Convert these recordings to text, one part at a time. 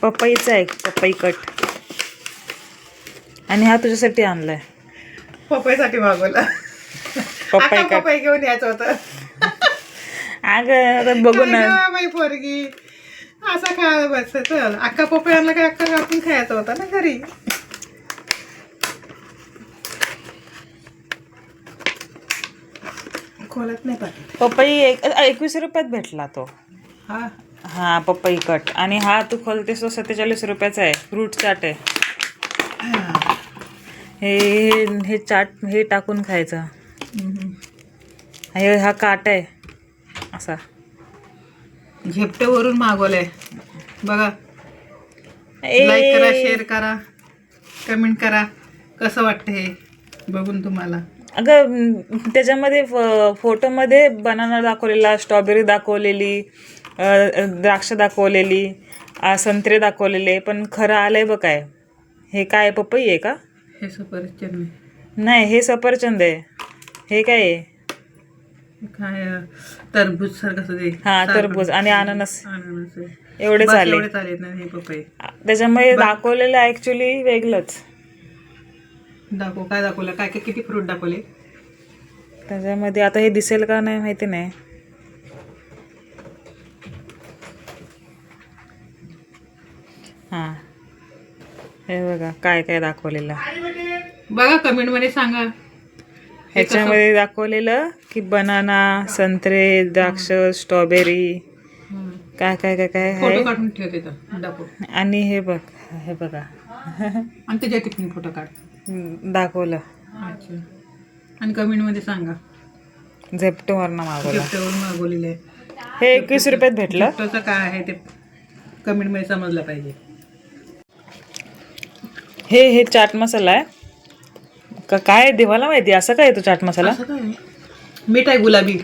पपईचा आहे, पपई कट. आणि हा तुझ्यासाठी आणलाय. पपईसाठी मागवला. पपई कट. पपई घेऊन यायचं होतं. अगं बघू ना. बाई पोरगी असा खा बस चल. अख्खा पपई आणला काय अख्खा कापून खायचा होता ना घरी. खोलत नाही पाहिजे. पपई 21 रुपयात भेटला तो. हा हा पपई कट. आणि हा तू खोलतेस तो 47 रुपयाचा आहे. फ्रूट चाट आहे. हे चाट हे टाकून खायचं. हा काट आहे असा. झेपटेवरून मागवलंय बघा. लाईक करा, शेअर करा, कमेंट करा. कसं वाटतं हे बघून तुम्हाला. अगं त्याच्यामध्ये फोटोमध्ये बनाना दाखवलेला, स्ट्रॉबेरी दाखवलेली, द्राक्ष दाखवलेली, संत्रे दाखवलेले, पण खरं आलंय बघ काय. हे काय पपई आहे का? हे सफरचंद नाही, हे सफरचंद आहे. हे काय आहे? काय टरबूज सारखं ते. हा टरबूज आणि अननस. अननस एवढे चालेल. एवढे चालेल ना हे पपई. त्याच्यामध्ये दाखवलेलं ऍक्च्युली वेगळंच. दाखव काय दाखवलं, काय काय किती फ्रूट दाखवले त्याच्यामध्ये. आता हे दिसेल का नाही माहिती नाही. हा हे बघा काय काय दाखवलेलं बघा, कमेंट मध्ये सांगा. ह्याच्यामध्ये दाखवलेलं की बनाना, संत्रे, द्राक्ष, स्ट्रॉबेरी, काय काय काय काय फोटो आहे. काढून ठेवते तर दाखव. आणि हे बघ, हे बघा आणि त्याच्या टिफिन फोटो काढ. दाखवलं. अच्छा. आणि कमेंट मध्ये सांगा. झेप्टोवरनं मागवलं. गिफ्टवरून मागवलेलं आहे. हे 21 रुपयात भेटलं. गिफ्टचं काय आहे ते कमेंट मध्ये समजलं पाहिजे. हे चाट मसाला आहे का काय देवाला माहिती. असं काय तो चाट मसाला. असं काय मीठ आहे, गुलाबी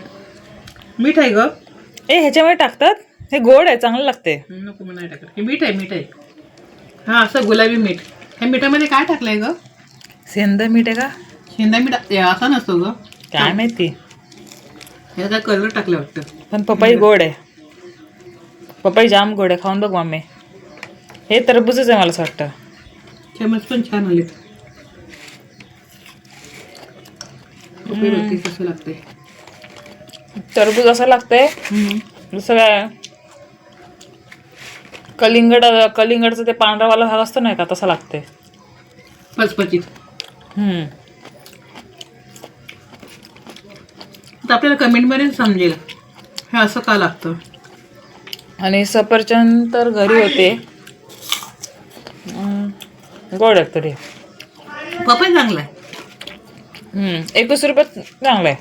मीठ आहे ग. ह्याच्यामध्ये टाकतात. हे गोड आहे, चांगलं लागते. नको मग नाही टाकत. हे मीठ आहे, मीठ आहे. हा असं गुलाबी मीठ. ह्या मिठामध्ये काय टाकलंय ग? सेंदा मीठ आहे का? शेंदा मीठ असा नसतो ग. काय माहिती. ह्याचा कलर टाकलं वाटतं. पण पपई गोड आहे. पपई जाम गोड आहे. खाऊन बघ मम्मी. हे टरबूजच आहे मला असं वाटतं. चमच पण छान आले. पपई बघते कसं लागतंय. टरबूज असं लागतंय जसं काय कलिंगडचं ते पांढरावाला भाग असतो नाही का, तसं लागतंय. पचपचीत. तर आपल्याला कमेंटमध्ये समजेल हे असं का लागतं. आणि सफरचंद तर घरी होते. गोड आहे तरी. पपई चांगला आहे. 21 रुपयात चांगलं आहे.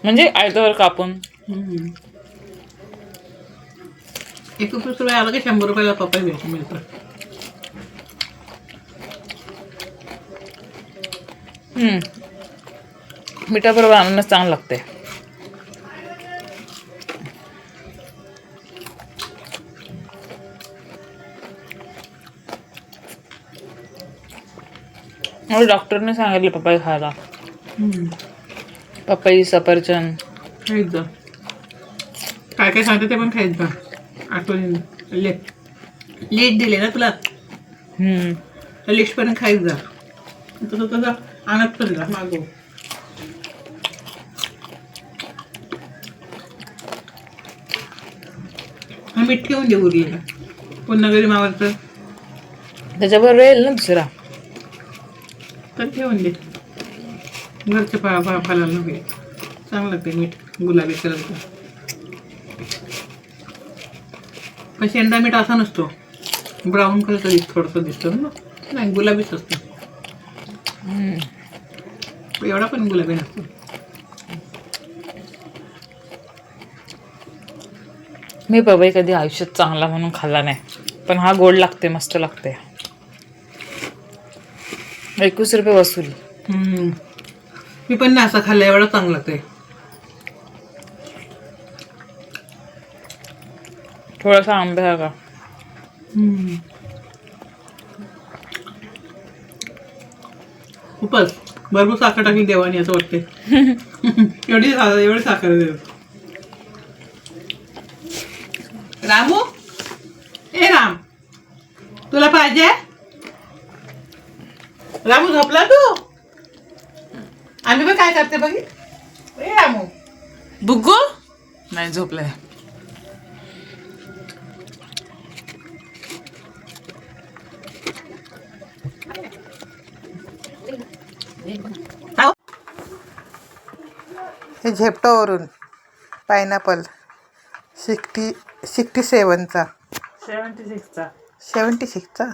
म्हणजे आयतावर कापून. 21 रुपये आलं की 100 रुपयाला पपई मिळतं. मिठाबरोबर अननस चांगलं लागते. डॉक्टरने सांगितलं पपई खायला. पपई, सफरचंद खायच जा. काय काय सांगते ते पण खायच जा. आठवणी लिस्ट दिले ना तुला. लिस्ट पण खायच जा. तसं तसं आणत पण जा मागव. मीठ ठेवून दे उरलेलं. पुन्हा घरी मावायचं त्याच्याबरोबर येईल ना दुसरा. तर ठेवून दे. घरच्या पाल्याला नव्हे. चांगलं लागते मीठ गुलाबी कलरचं. पण शेंडा मीठ असा नसतो. ब्राऊन कलरचा थोडंसं दिसतो ना. नाही गुलाबीच असतो. एवढा पण गुलाबी नसतो. मी पपई कधी आयुष्यात चांगला म्हणून खाल्ला नाही. पण हा गोड लागते, मस्त लागते. 21 रुपये वसूल. मी पण नाही असा खाल्ला. एवढा चांगला लागतंय. थोडासा आंबे का. खूपच भरपूर साखर टाकली देवानी असं वाटते. एवढी साखर देव. रामू ए राम तुला पाहिजे रामू झोपला तू आम्ही पण काय करते बघी ए रामू बुग्गू नाही झोपलाय. हे झेप्टोवरून पायनॅपल 67चा 76चा 76चा